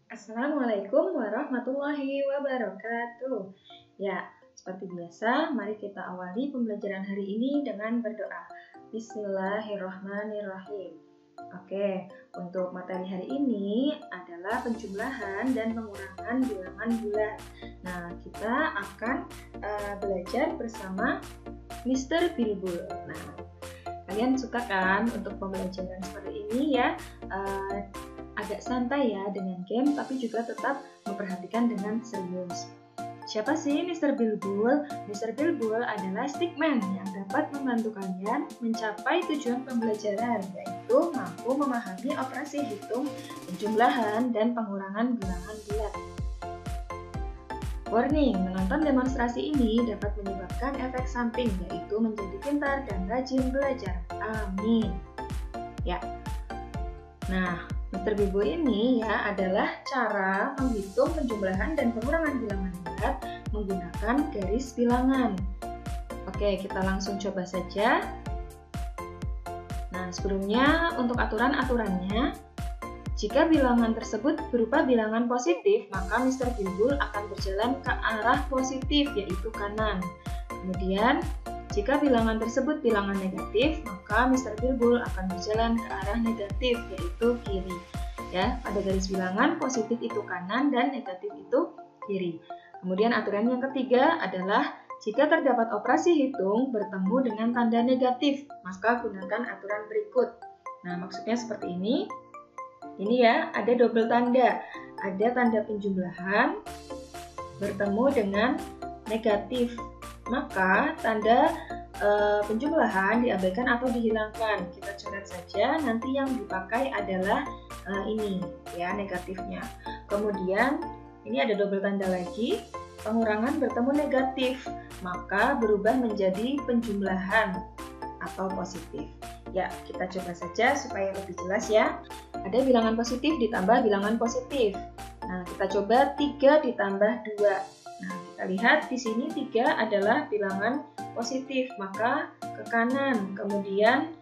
Assalamualaikum warahmatullahi wabarakatuh. Ya, seperti biasa, mari kita awali pembelajaran hari ini dengan berdoa. Bismillahirrahmanirrahim. Oke, untuk materi hari ini adalah penjumlahan dan pengurangan bilangan bulat. Nah, kita akan belajar bersama Mr. Bilbul. Nah, kalian suka kan untuk pembelajaran seperti ini ya? Agak santai ya dengan game, tapi juga tetap memperhatikan dengan serius. Siapa sih Mr. Bilbul? Mr. Bilbul adalah stickman yang dapat membantu kalian mencapai tujuan pembelajaran, yaitu mampu memahami operasi hitung, penjumlahan, dan pengurangan bilangan bulat. Warning, menonton demonstrasi ini dapat menyebabkan efek samping, yaitu menjadi pintar dan rajin belajar. Amin. Ya. Nah, Mr. Bilbul ini ya adalah cara menghitung penjumlahan dan pengurangan bilangan bulat menggunakan garis bilangan. Oke, kita langsung coba saja. Nah, sebelumnya untuk aturan-aturannya, jika bilangan tersebut berupa bilangan positif, maka Mr. Bilbul akan berjalan ke arah positif, yaitu kanan. Kemudian, jika bilangan tersebut bilangan negatif, maka Mr. Bilbul akan berjalan ke arah negatif, yaitu kiri. Ya, pada garis bilangan positif itu kanan dan negatif itu kiri. Kemudian aturan yang ketiga adalah jika terdapat operasi hitung bertemu dengan tanda negatif, maka gunakan aturan berikut. Nah, maksudnya seperti ini. Ini ya, ada double tanda. Ada tanda penjumlahan bertemu dengan negatif. Maka tanda penjumlahan diabaikan atau dihilangkan. Kita coret saja, nanti yang dipakai adalah ini ya, negatifnya. Kemudian ini ada double tanda lagi, pengurangan bertemu negatif, maka berubah menjadi penjumlahan atau positif. Ya, kita coba saja supaya lebih jelas ya. Ada bilangan positif ditambah bilangan positif. Nah, kita coba 3 ditambah 2. Nah, kita lihat di sini 3 adalah bilangan positif, maka ke kanan. Kemudian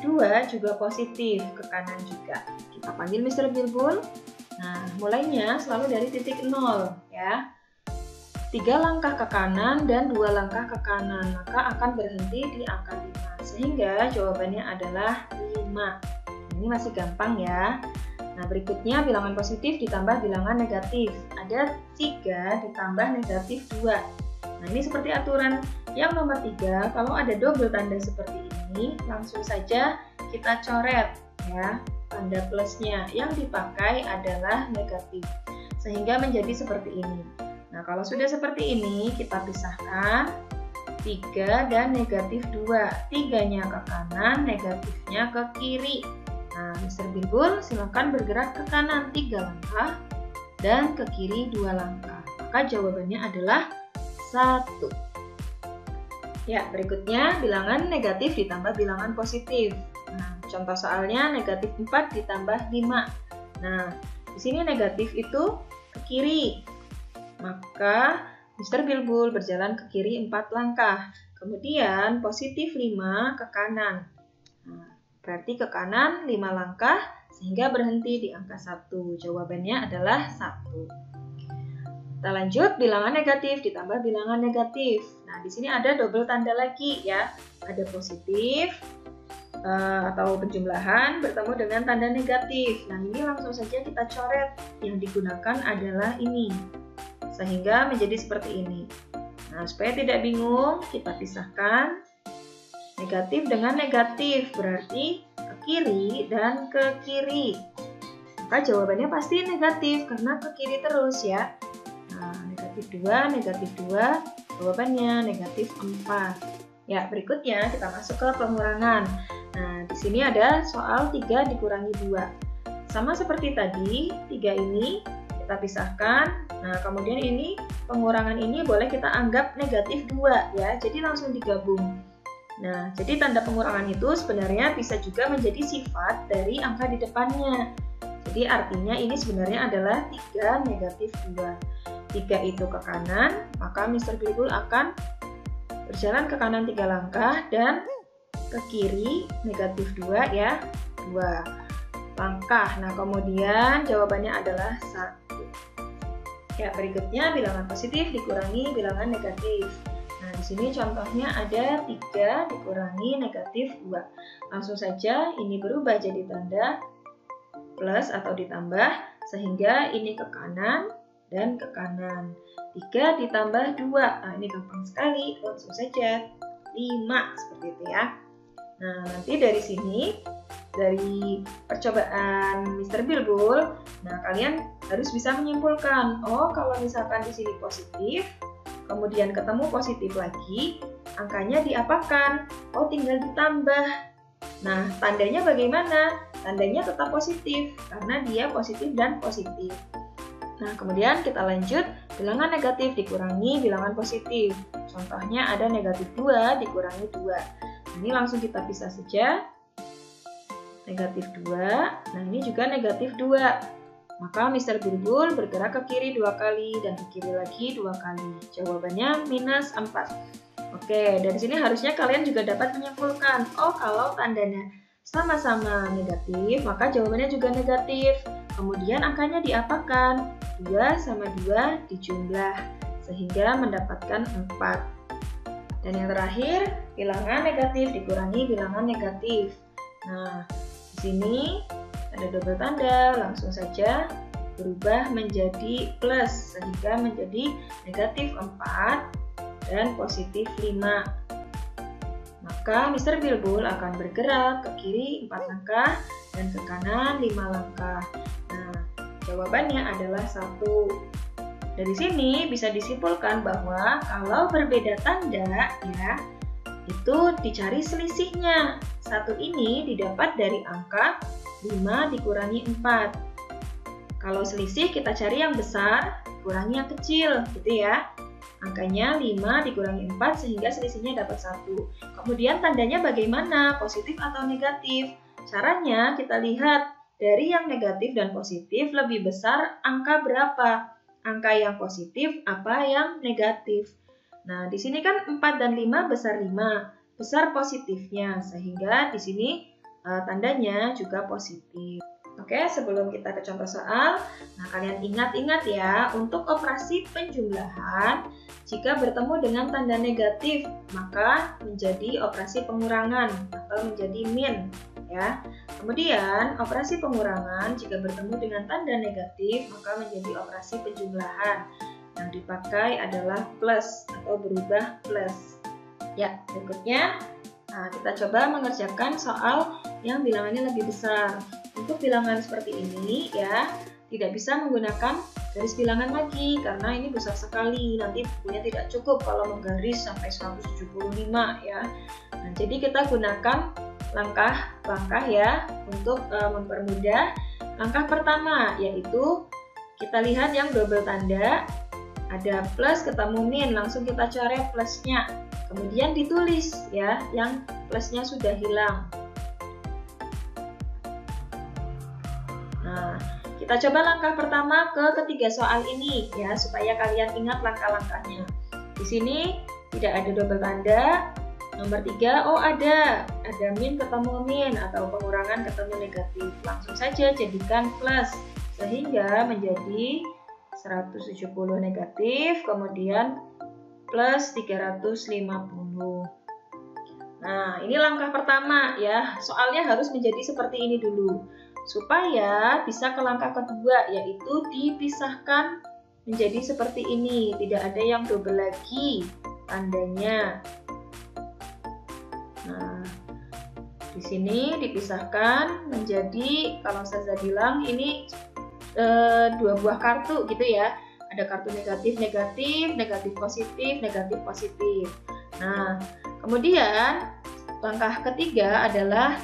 2 juga positif, ke kanan juga. Kita panggil Mr. Bilbul. Nah, mulainya selalu dari titik 0 ya. 3 langkah ke kanan dan 2 langkah ke kanan, maka akan berhenti di angka 5. Sehingga jawabannya adalah 5. Ini masih gampang ya. Nah, berikutnya bilangan positif ditambah bilangan negatif. Ada 3 ditambah negatif 2. Nah, ini seperti aturan yang nomor 3. Kalau ada double tanda seperti ini, langsung saja kita coret ya, tanda plusnya. Yang dipakai adalah negatif. Sehingga menjadi seperti ini. Nah, kalau sudah seperti ini, kita pisahkan 3 dan negatif 2. 3-nya ke kanan, negatifnya ke kiri. Nah, Mr. Bilbul silakan bergerak ke kanan 3 langkah dan ke kiri 2 langkah. Maka jawabannya adalah 1. Ya, berikutnya bilangan negatif ditambah bilangan positif. Nah, contoh soalnya negatif 4 ditambah 5. Nah, di sini negatif itu ke kiri. Maka Mr. Bilbul berjalan ke kiri 4 langkah. Kemudian positif 5 ke kanan. Nah, berarti ke kanan 5 langkah sehingga berhenti di angka 1. Jawabannya adalah 1. Kita lanjut, bilangan negatif ditambah bilangan negatif. Nah, di sini ada double tanda lagi ya. Ada positif atau penjumlahan bertemu dengan tanda negatif. Nah, ini langsung saja kita coret. Yang digunakan adalah ini. Sehingga menjadi seperti ini. Nah, supaya tidak bingung, kita pisahkan negatif dengan negatif, berarti ke kiri dan ke kiri. Maka jawabannya pasti negatif, karena ke kiri terus ya. Nah, negatif 2, jawabannya negatif 4. Ya, berikutnya kita masuk ke pengurangan. Nah, di sini ada soal 3 dikurangi 2. Sama seperti tadi, 3 ini kita pisahkan. Nah, kemudian ini pengurangan ini boleh kita anggap negatif 2 ya. Jadi langsung digabung. Nah, jadi tanda pengurangan itu sebenarnya bisa juga menjadi sifat dari angka di depannya. Jadi artinya ini sebenarnya adalah 3 negatif 2. 3 itu ke kanan, maka Mr. Bilbul akan berjalan ke kanan 3 langkah dan ke kiri negatif 2 ya, 2. langkah. Nah, kemudian jawabannya adalah 1. Ya, berikutnya bilangan positif dikurangi bilangan negatif. Nah, di sini contohnya ada 3 dikurangi negatif 2. Langsung saja ini berubah jadi tanda plus atau ditambah, sehingga ini ke kanan dan ke kanan. 3 ditambah 2, nah ini gampang sekali, langsung saja 5, seperti itu ya. Nah, nanti dari sini, dari percobaan Mr. Bilbul, nah kalian harus bisa menyimpulkan, oh kalau misalkan di sini positif, kemudian ketemu positif lagi, angkanya diapakan? Oh, tinggal ditambah. Nah, tandanya bagaimana? Tandanya tetap positif, karena dia positif dan positif. Nah, kemudian kita lanjut, bilangan negatif dikurangi bilangan positif. Contohnya ada negatif 2 dikurangi 2. Ini langsung kita pisah saja. Negatif 2, nah ini juga negatif 2. Maka Mr. Bilbul bergerak ke kiri 2 kali dan ke kiri lagi 2 kali. Jawabannya minus 4. Oke, dari sini harusnya kalian juga dapat menyimpulkan, oh kalau tandanya sama-sama negatif, maka jawabannya juga negatif. Kemudian angkanya diapakan? 2 sama 2 dijumlah, sehingga mendapatkan 4. Dan yang terakhir, bilangan negatif dikurangi bilangan negatif. Nah, di sini ada double tanda, langsung saja berubah menjadi plus, sehingga menjadi negatif 4 dan positif 5. Maka Mr. Bilbul akan bergerak ke kiri 4 langkah dan ke kanan 5 langkah. Nah, jawabannya adalah 1. Dari sini bisa disimpulkan bahwa kalau berbeda tanda, ya, itu dicari selisihnya. 1 ini didapat dari angka 5 dikurangi 4. Kalau selisih kita cari yang besar, kurangi yang kecil, gitu ya. Angkanya 5 dikurangi 4 sehingga selisihnya dapat 1. Kemudian tandanya bagaimana? Positif atau negatif? Caranya kita lihat dari yang negatif dan positif lebih besar angka berapa? Angka yang positif apa yang negatif? Nah, di sini kan 4 dan 5 besar 5, besar positifnya, sehingga di sini tandanya juga positif. Oke, sebelum kita ke contoh soal, nah kalian ingat-ingat ya, untuk operasi penjumlahan, jika bertemu dengan tanda negatif, maka menjadi operasi pengurangan atau menjadi min, ya. Kemudian, operasi pengurangan jika bertemu dengan tanda negatif, maka menjadi operasi penjumlahan. Yang dipakai adalah plus atau berubah plus. Ya, berikutnya, nah, kita coba mengerjakan soal yang bilangannya lebih besar. Untuk bilangan seperti ini, ya, tidak bisa menggunakan garis bilangan lagi karena ini besar sekali. Nanti bukunya tidak cukup kalau menggaris sampai 175, ya. Nah, jadi kita gunakan langkah-langkah ya untuk mempermudah. Langkah pertama yaitu kita lihat yang double tanda, ada plus ketemu min, langsung kita coret plusnya, kemudian ditulis ya yang plusnya sudah hilang. Nah, kita coba langkah pertama ke ketiga soal ini ya supaya kalian ingat langkah-langkahnya. Di sini tidak ada double tanda. Nomor 3, oh ada min ketemu min atau pengurangan ketemu negatif. Langsung saja jadikan plus sehingga menjadi 170 negatif, kemudian plus 350. Nah, ini langkah pertama ya. Soalnya harus menjadi seperti ini dulu. Supaya bisa ke langkah kedua, yaitu dipisahkan menjadi seperti ini. Tidak ada yang double lagi tandanya. Nah, di sini dipisahkan menjadi, kalau saya bilang ini 2 buah kartu gitu ya. Ada kartu negatif, negatif, negatif positif, negatif positif. Nah, kemudian langkah ketiga adalah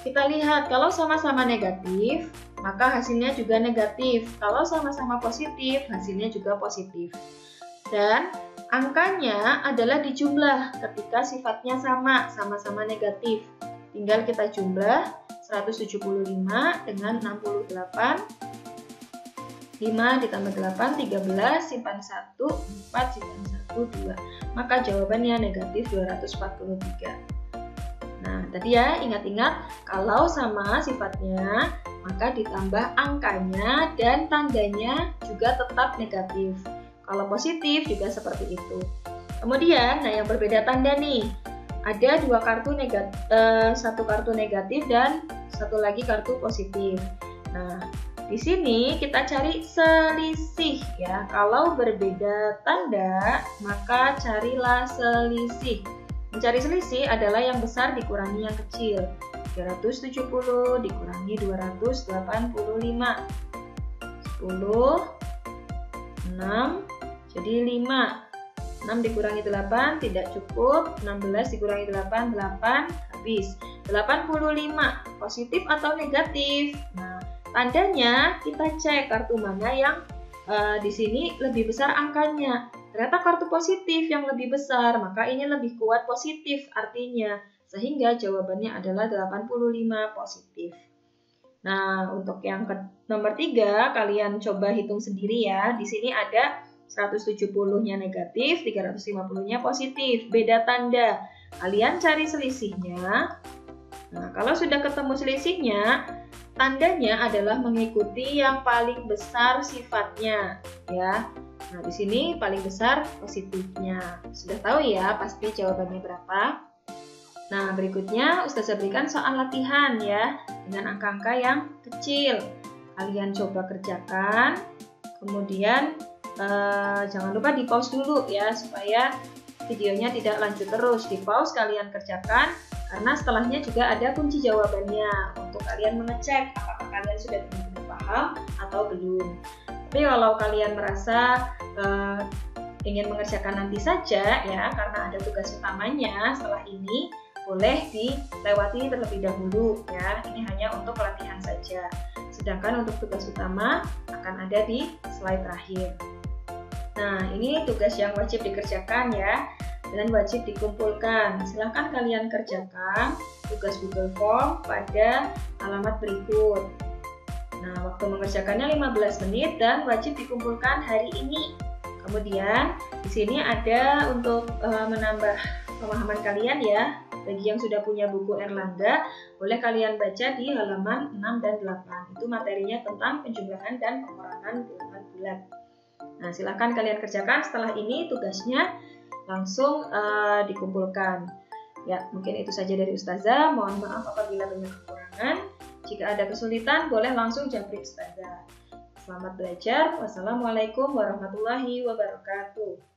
kita lihat kalau sama-sama negatif, maka hasilnya juga negatif. Kalau sama-sama positif, hasilnya juga positif. Dan angkanya adalah dijumlah ketika sifatnya sama-sama negatif. Tinggal kita jumlah 175 dengan 68. 5 ditambah 8, 13, simpan 1, 4, simpan 1, 2. Maka jawabannya negatif 243. Nah, tadi ya ingat-ingat kalau sama sifatnya maka ditambah angkanya dan tandanya juga tetap negatif. Kalau positif juga seperti itu. Kemudian, yang berbeda tanda nih. Ada satu kartu negatif dan satu lagi kartu positif. Nah, di sini kita cari selisih ya. Kalau berbeda tanda, maka carilah selisih. Mencari selisih adalah yang besar dikurangi yang kecil. 370 dikurangi 285. 10, 6, jadi 5. 6 dikurangi 8 tidak cukup, 16 dikurangi 8, 8 habis. 85 positif atau negatif? Nah, tandanya kita cek kartu mana yang di sini lebih besar angkanya. Ternyata kartu positif yang lebih besar, maka ini lebih kuat positif artinya. Sehingga jawabannya adalah 85 positif. Nah, untuk yang nomor 3, kalian coba hitung sendiri ya. Di sini ada 170-nya negatif, 350-nya positif. Beda tanda. Kalian cari selisihnya. Nah, kalau sudah ketemu selisihnya, tandanya adalah mengikuti yang paling besar sifatnya, ya. Nah, di sini paling besar positifnya. Sudah tahu ya pasti jawabannya berapa? Nah, berikutnya Ustazah berikan soal latihan ya, dengan angka-angka yang kecil. Kalian coba kerjakan, kemudian jangan lupa di pause dulu ya, supaya videonya tidak lanjut terus. Di pause kalian kerjakan, karena setelahnya juga ada kunci jawabannya untuk kalian mengecek apakah kalian sudah benar-benar paham atau belum. Tapi kalau kalian merasa ingin mengerjakan nanti saja ya, karena ada tugas utamanya setelah ini, boleh dilewati terlebih dahulu ya. Ini hanya untuk latihan saja. Sedangkan untuk tugas utama akan ada di slide terakhir. Nah, ini tugas yang wajib dikerjakan ya, dan wajib dikumpulkan. Silahkan kalian kerjakan tugas Google Form pada alamat berikut. Nah, waktu mengerjakannya 15 menit dan wajib dikumpulkan hari ini. Kemudian, di sini ada untuk menambah pemahaman kalian ya. Bagi yang sudah punya buku Erlangga, boleh kalian baca di halaman 6 dan 8. Itu materinya tentang penjumlahan dan pengurangan bilangan bulat. Nah, silakan kalian kerjakan. Setelah ini tugasnya langsung dikumpulkan. Ya, mungkin itu saja dari Ustazah. Mohon maaf apabila banyak kekurangan. Jika ada kesulitan, boleh langsung japri Ustazah. Selamat belajar. Wassalamualaikum warahmatullahi wabarakatuh.